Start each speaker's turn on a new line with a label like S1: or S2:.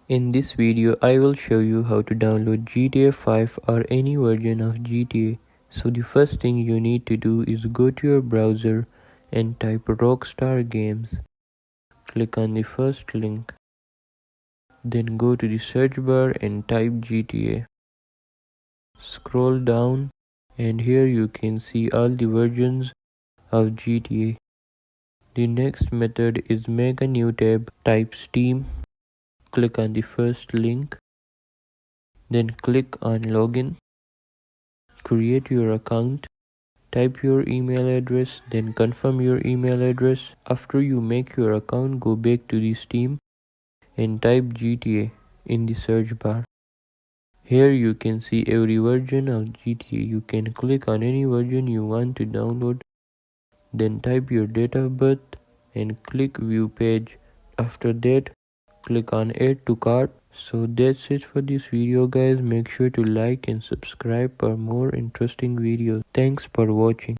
S1: In this video, I will show you how to download GTA 5 or any version of GTA. So the first thing you need to do is go to your browser and type Rockstar Games. Click on the first link. Then go to the search bar and type GTA. Scroll down and here you can see all the versions of GTA. The next method is make a new tab, type Steam. Click on the first link. Then click on Login. Create your account. Type your email address, then confirm your email address. After you make your account, go back to the Steam and type GTA in the search bar. Here you can see every version of GTA. You can click on any version you want to download. Then type your date of birth and click view page. After that, click on add to cart. So that's it for this video guys. Make sure to like and subscribe for more interesting videos. Thanks for watching.